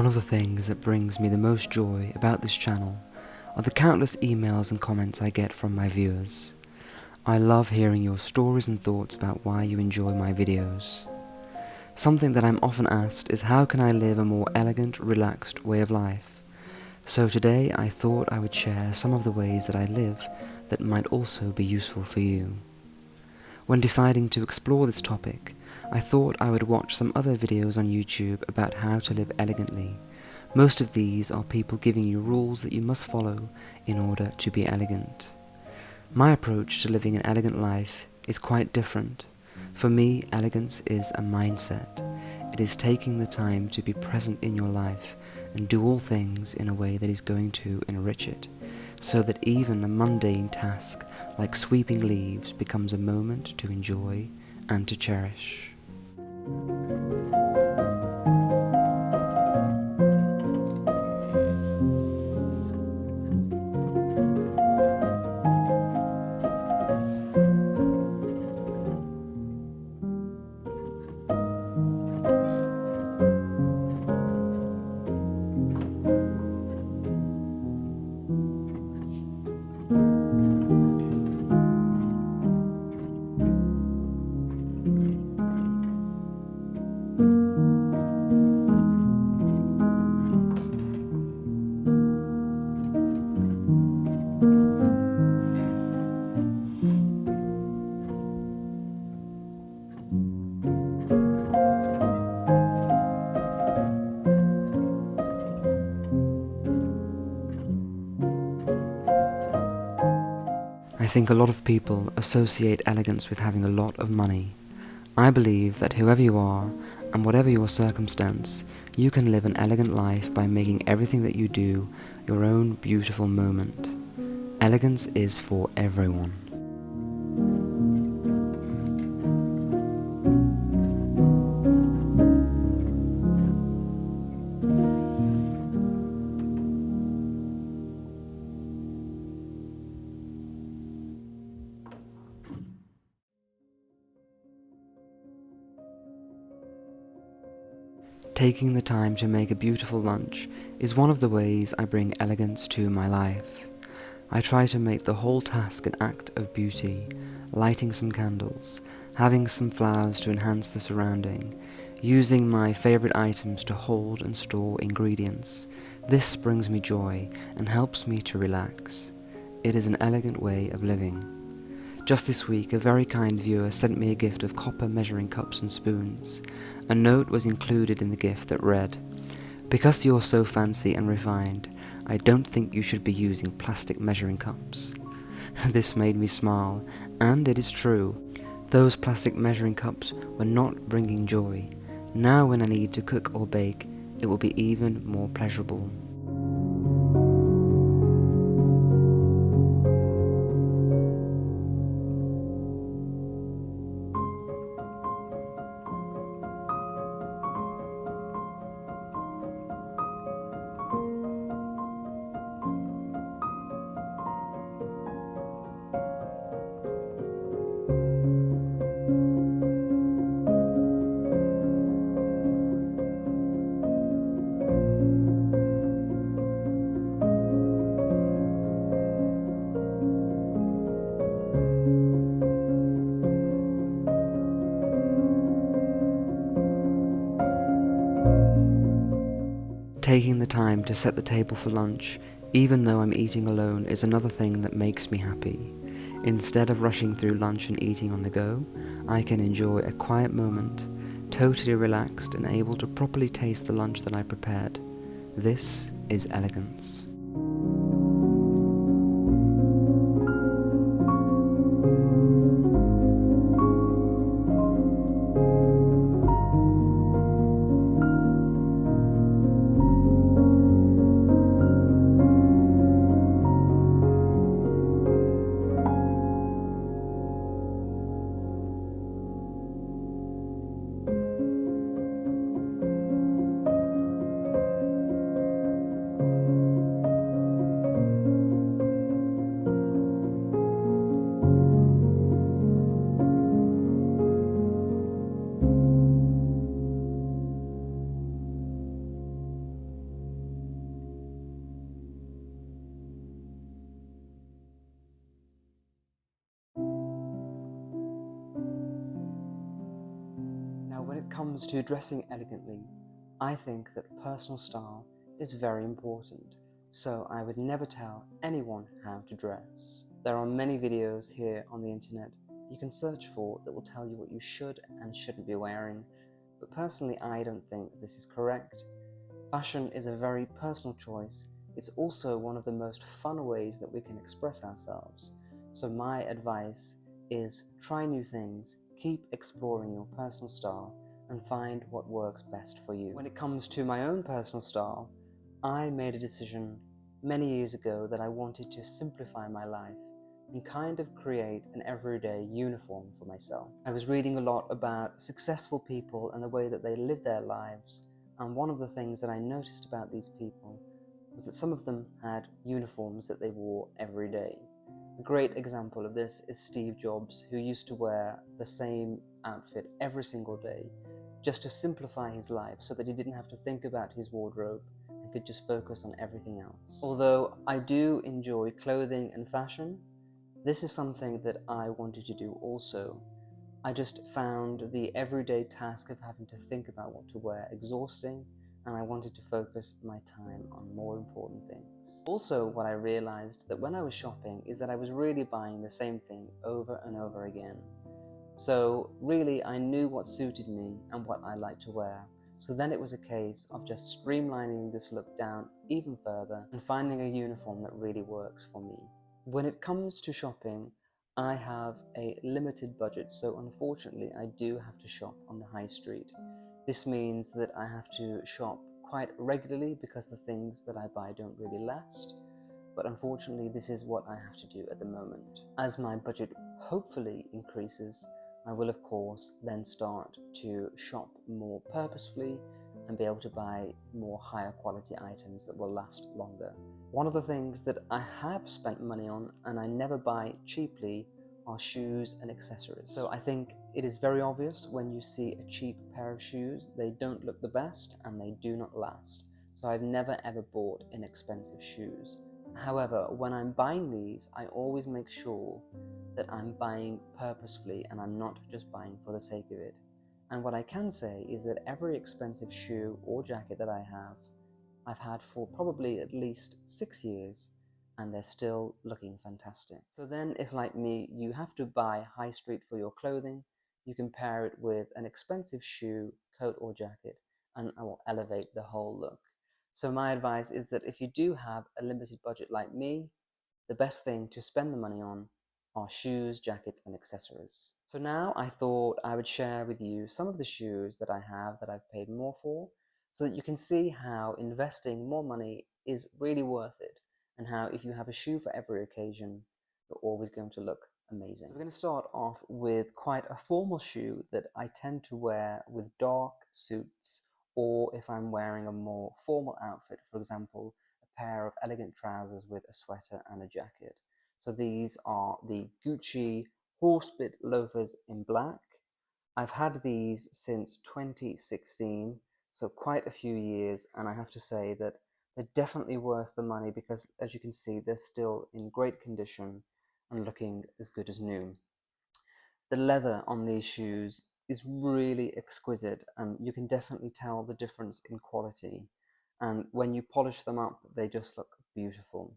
One of the things that brings me the most joy about this channel are the countless emails and comments I get from my viewers. I love hearing your stories and thoughts about why you enjoy my videos. Something that I'm often asked is how can I live a more elegant, relaxed way of life? So today I thought I would share some of the ways that I live that might also be useful for you. When deciding to explore this topic, I thought I would watch some other videos on YouTube about how to live elegantly. Most of these are people giving you rules that you must follow in order to be elegant. My approach to living an elegant life is quite different. For me, elegance is a mindset. It is taking the time to be present in your life and do all things in a way that is going to enrich it, so that even a mundane task like sweeping leaves becomes a moment to enjoy and to cherish. I think a lot of people associate elegance with having a lot of money. I believe that whoever you are, and whatever your circumstance, you can live an elegant life by making everything that you do your own beautiful moment. Elegance is for everyone. Taking the time to make a beautiful lunch is one of the ways I bring elegance to my life. I try to make the whole task an act of beauty, lighting some candles, having some flowers to enhance the surrounding, using my favorite items to hold and store ingredients. This brings me joy and helps me to relax. It is an elegant way of living. Just this week, a very kind viewer sent me a gift of copper measuring cups and spoons. A note was included in the gift that read, "Because you're so fancy and refined, I don't think you should be using plastic measuring cups." This made me smile, and it is true. Those plastic measuring cups were not bringing joy. Now when I need to cook or bake, it will be even more pleasurable. Taking the time to set the table for lunch, even though I'm eating alone, is another thing that makes me happy. Instead of rushing through lunch and eating on the go, I can enjoy a quiet moment, totally relaxed and able to properly taste the lunch that I prepared. This is elegance. it comes to dressing elegantly, I think that personal style is very important, so I would never tell anyone how to dress. There are many videos here on the internet you can search for that will tell you what you should and shouldn't be wearing, but personally I don't think this is correct. Fashion is a very personal choice. It's also one of the most fun ways that we can express ourselves. So my advice is try new things, keep exploring your personal style, and find what works best for you. When it comes to my own personal style, I made a decision many years ago that I wanted to simplify my life and kind of create an everyday uniform for myself. I was reading a lot about successful people and the way that they live their lives, and one of the things that I noticed about these people was that some of them had uniforms that they wore every day. A great example of this is Steve Jobs, who used to wear the same outfit every single day just to simplify his life so that he didn't have to think about his wardrobe and could just focus on everything else. Although I do enjoy clothing and fashion, this is something that I wanted to do also. I just found the everyday task of having to think about what to wear exhausting, and I wanted to focus my time on more important things. Also, what I realized that when I was shopping is that I was really buying the same thing over and over again. So really, I knew what suited me and what I liked to wear. So then it was a case of just streamlining this look down even further and finding a uniform that really works for me. When it comes to shopping, I have a limited budget, so unfortunately I do have to shop on the high street. This means that I have to shop quite regularly because the things that I buy don't really last. But unfortunately, this is what I have to do at the moment. As my budget hopefully increases, I will of course then start to shop more purposefully and be able to buy more higher quality items that will last longer. One of the things that I have spent money on and I never buy cheaply are shoes and accessories. So I think it is very obvious when you see a cheap pair of shoes, they don't look the best and they do not last. So I've never ever bought inexpensive shoes. However, when I'm buying these, I always make sure that I'm buying purposefully and I'm not just buying for the sake of it. And what I can say is that every expensive shoe or jacket that I have, I've had for probably at least 6 years, and they're still looking fantastic. So then, if like me, you have to buy high street for your clothing, you can pair it with an expensive shoe, coat or jacket, and it will elevate the whole look. So my advice is that if you do have a limited budget like me, the best thing to spend the money on are shoes, jackets, and accessories. So now I thought I would share with you some of the shoes that I have that I've paid more for, so that you can see how investing more money is really worth it, and how if you have a shoe for every occasion, you're always going to look amazing. So we're going to start off with quite a formal shoe that I tend to wear with dark suits, or if I'm wearing a more formal outfit, for example, a pair of elegant trousers with a sweater and a jacket. So these are the Gucci Horsebit loafers in black. I've had these since 2016, so quite a few years, and I have to say that they're definitely worth the money because, as you can see, they're still in great condition and looking as good as new. The leather on these shoes is really exquisite, and you can definitely tell the difference in quality. And when you polish them up, they just look beautiful.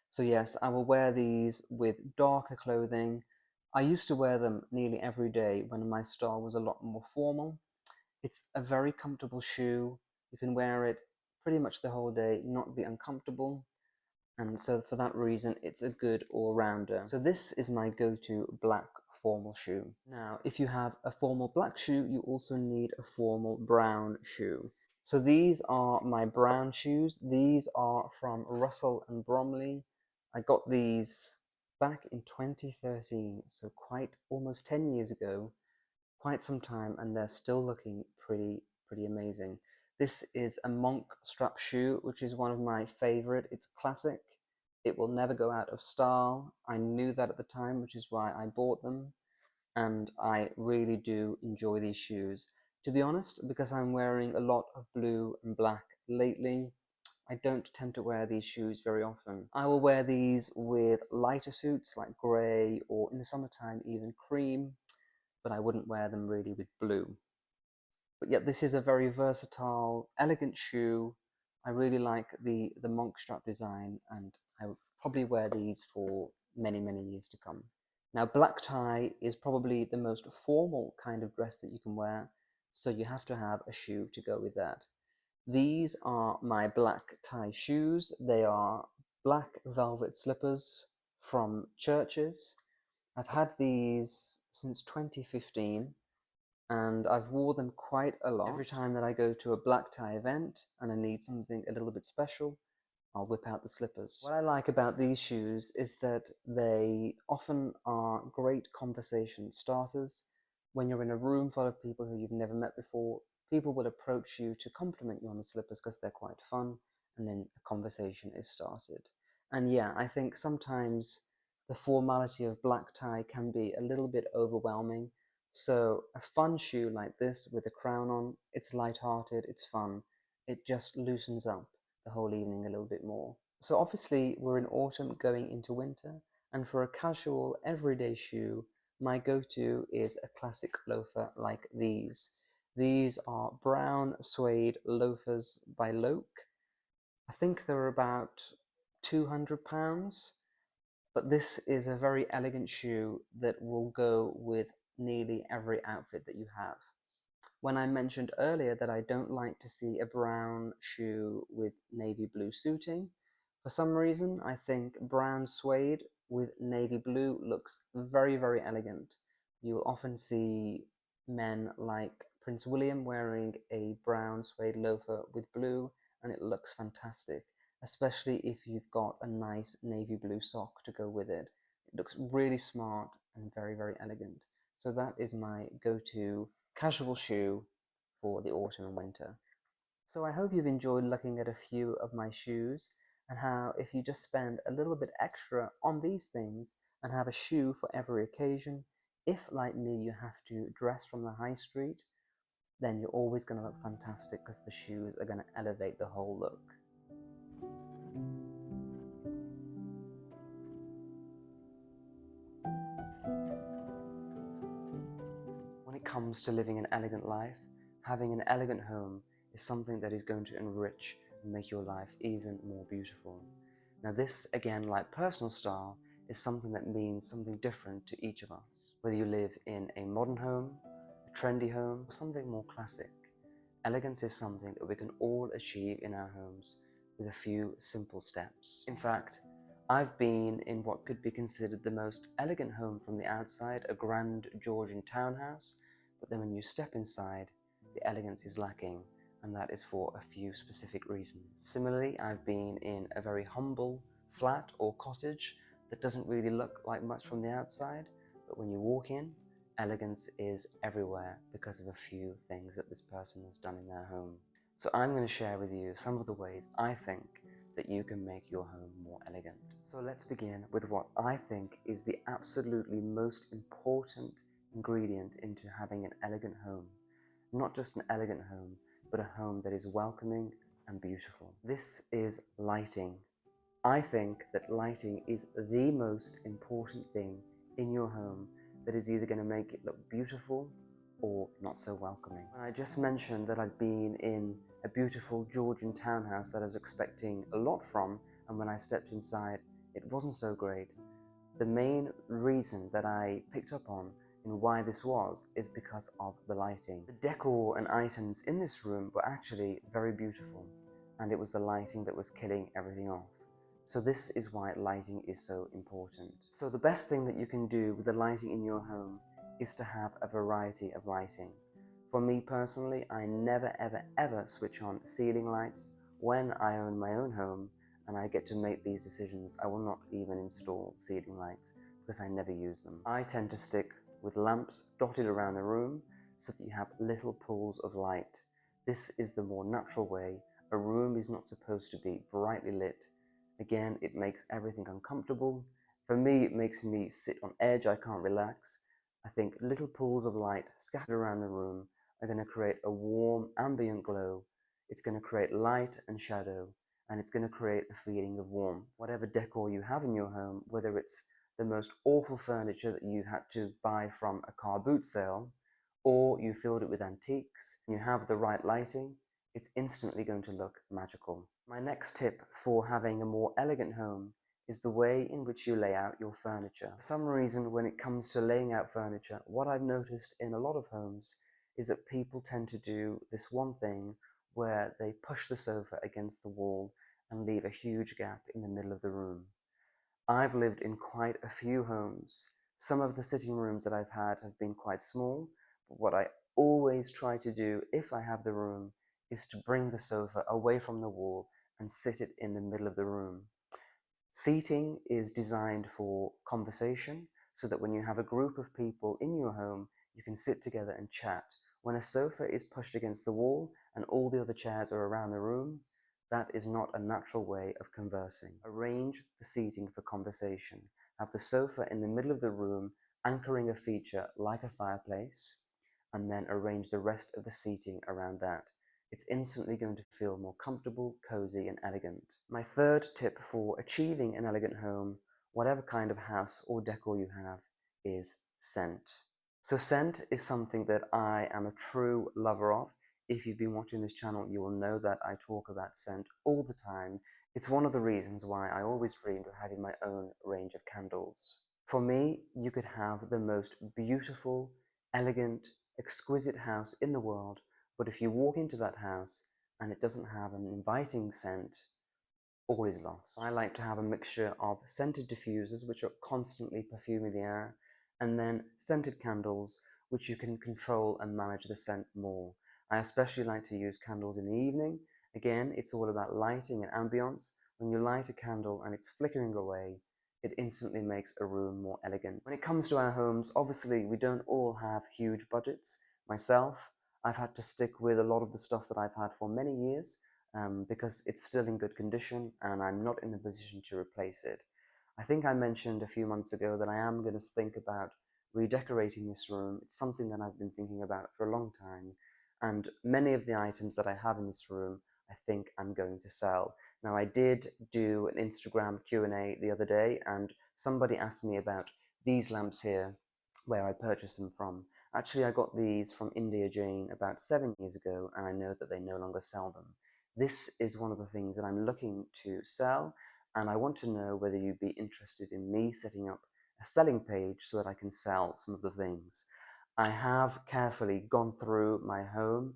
So yes, I will wear these with darker clothing. I used to wear them nearly every day when my style was a lot more formal. It's a very comfortable shoe. You can wear it pretty much the whole day, not be uncomfortable. And so for that reason, it's a good all-rounder. So this is my go-to black formal shoe. Now, if you have a formal black shoe, you also need a formal brown shoe. So these are my brown shoes. These are from Russell and Bromley. I got these back in 2013, so quite almost 10 years ago, quite some time, and they're still looking pretty amazing. This is a monk strap shoe, which is one of my favorite. It's classic. It will never go out of style. I knew that at the time, which is why I bought them, and I really do enjoy these shoes. To be honest, because I'm wearing a lot of blue and black lately, I don't tend to wear these shoes very often. I will wear these with lighter suits like grey, or in the summertime even cream, but I wouldn't wear them really with blue. But yet this is a very versatile, elegant shoe. I really like the monk strap design, and I would probably wear these for many, many years to come. Now, black tie is probably the most formal kind of dress that you can wear, so you have to have a shoe to go with that. These are my black tie shoes. They are black velvet slippers from Churches. I've had these since 2015 and I've wore them quite a lot. Every time that I go to a black tie event and I need something a little bit special, I'll whip out the slippers. What I like about these shoes is that they often are great conversation starters. When you're in a room full of people who you've never met before, people will approach you to compliment you on the slippers because they're quite fun, and then a conversation is started. And yeah, I think sometimes the formality of black tie can be a little bit overwhelming. So a fun shoe like this with a crown on, it's light-hearted, it's fun, it just loosens up the whole evening a little bit more. So obviously we're in autumn going into winter, and for a casual everyday shoe, my go-to is a classic loafer like these. These are brown suede loafers by Loke. I think they're about £200, but this is a very elegant shoe that will go with nearly every outfit that you have. When I mentioned earlier that I don't like to see a brown shoe with navy blue suiting, for some reason I think brown suede with navy blue looks very, very elegant. You'll often see men like Prince William wearing a brown suede loafer with blue, and it looks fantastic, especially if you've got a nice navy blue sock to go with it. It looks really smart and very, very elegant. So that is my go-to casual shoe for the autumn and winter. So I hope you've enjoyed looking at a few of my shoes, and how if you just spend a little bit extra on these things and have a shoe for every occasion, if like me you have to dress from the high street, then you're always going to look fantastic because the shoes are going to elevate the whole look. When it comes to living an elegant life, having an elegant home is something that is going to enrich and make your life even more beautiful. Now this, again, like personal style, is something that means something different to each of us. Whether you live in a modern home, a trendy home, or something more classic, elegance is something that we can all achieve in our homes with a few simple steps. In fact, I've been in what could be considered the most elegant home from the outside, a grand Georgian townhouse, but then when you step inside, the elegance is lacking, and that is for a few specific reasons. Similarly, I've been in a very humble flat or cottage that doesn't really look like much from the outside, but when you walk in, elegance is everywhere because of a few things that this person has done in their home. So I'm going to share with you some of the ways I think that you can make your home more elegant. So let's begin with what I think is the absolutely most important ingredient into having an elegant home. Not just an elegant home, but a home that is welcoming and beautiful. This is lighting. I think that lighting is the most important thing in your home that is either going to make it look beautiful or not so welcoming. When I just mentioned that I'd been in a beautiful Georgian townhouse that I was expecting a lot from, and when I stepped inside, it wasn't so great. The main reason that I picked up on and why this was is because of the lighting. The decor and items in this room were actually very beautiful, and it was the lighting that was killing everything off. So this is why lighting is so important. So the best thing that you can do with the lighting in your home is to have a variety of lighting. For me personally, I never ever ever switch on ceiling lights when I own my own home and I get to make these decisions. I will not even install ceiling lights because I never use them. I tend to stick with lamps dotted around the room so that you have little pools of light. This is the more natural way. A room is not supposed to be brightly lit. Again, it makes everything uncomfortable. For me, it makes me sit on edge. I can't relax. I think little pools of light scattered around the room are going to create a warm ambient glow. It's going to create light and shadow, and it's going to create a feeling of warmth. Whatever decor you have in your home, whether it's the most awful furniture that you had to buy from a car boot sale, or you filled it with antiques, and you have the right lighting, it's instantly going to look magical. My next tip for having a more elegant home is the way in which you lay out your furniture. For some reason, when it comes to laying out furniture, what I've noticed in a lot of homes is that people tend to do this one thing where they push the sofa against the wall and leave a huge gap in the middle of the room. I've lived in quite a few homes. Some of the sitting rooms that I've had have been quite small, but what I always try to do if I have the room is to bring the sofa away from the wall and sit it in the middle of the room. Seating is designed for conversation, so that when you have a group of people in your home, you can sit together and chat. When a sofa is pushed against the wall and all the other chairs are around the room, that is not a natural way of conversing. Arrange the seating for conversation. Have the sofa in the middle of the room, anchoring a feature like a fireplace, and then arrange the rest of the seating around that. It's instantly going to feel more comfortable, cozy, and elegant. My third tip for achieving an elegant home, whatever kind of house or decor you have, is scent. So scent is something that I am a true lover of. If you've been watching this channel, you will know that I talk about scent all the time. It's one of the reasons why I always dreamed of having my own range of candles. For me, you could have the most beautiful, elegant, exquisite house in the world, but if you walk into that house and it doesn't have an inviting scent, all is lost. I like to have a mixture of scented diffusers, which are constantly perfuming the air, and then scented candles, which you can control and manage the scent more. I especially like to use candles in the evening. Again, it's all about lighting and ambience. When you light a candle and it's flickering away, it instantly makes a room more elegant. When it comes to our homes, obviously we don't all have huge budgets. Myself, I've had to stick with a lot of the stuff that I've had for many years, because it's still in good condition and I'm not in a position to replace it. I think I mentioned a few months ago that I am going to think about redecorating this room. It's something that I've been thinking about for a long time, and many of the items that I have in this room I think I'm going to sell. Now, I did do an Instagram Q&A the other day, and somebody asked me about these lamps here, where I purchased them from. Actually, I got these from India Jane about 7 years ago, and I know that they no longer sell them. This is one of the things that I'm looking to sell, and I want to know whether you'd be interested in me setting up a selling page so that I can sell some of the things. I have carefully gone through my home,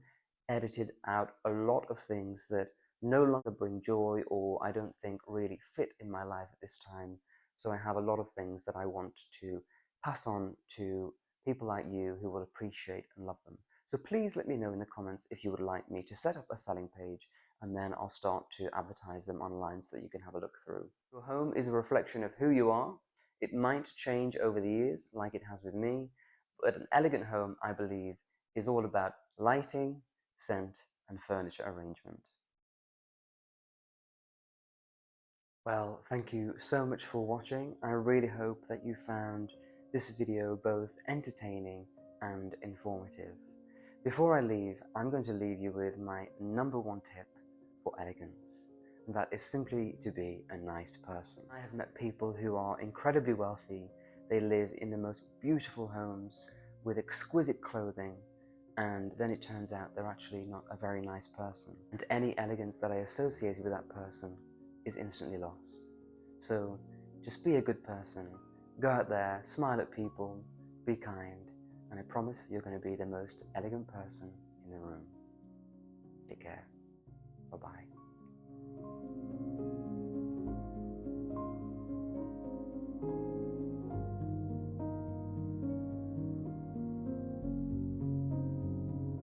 edited out a lot of things that no longer bring joy or I don't think really fit in my life at this time. So I have a lot of things that I want to pass on to people like you who will appreciate and love them. So please let me know in the comments if you would like me to set up a selling page, and then I'll start to advertise them online so that you can have a look through. Your home is a reflection of who you are. It might change over the years, like it has with me, but an elegant home, I believe, is all about lighting, scent, and furniture arrangement. Well, thank you so much for watching. I really hope that you found this video both entertaining and informative. Before I leave, I'm going to leave you with my number one tip for elegance, and that is simply to be a nice person. I have met people who are incredibly wealthy. They live in the most beautiful homes with exquisite clothing, and then it turns out they're actually not a very nice person, and any elegance that I associated with that person is instantly lost. So just be a good person, go out there, smile at people, be kind, and I promise you're going to be the most elegant person in the room. Take care. Bye-bye.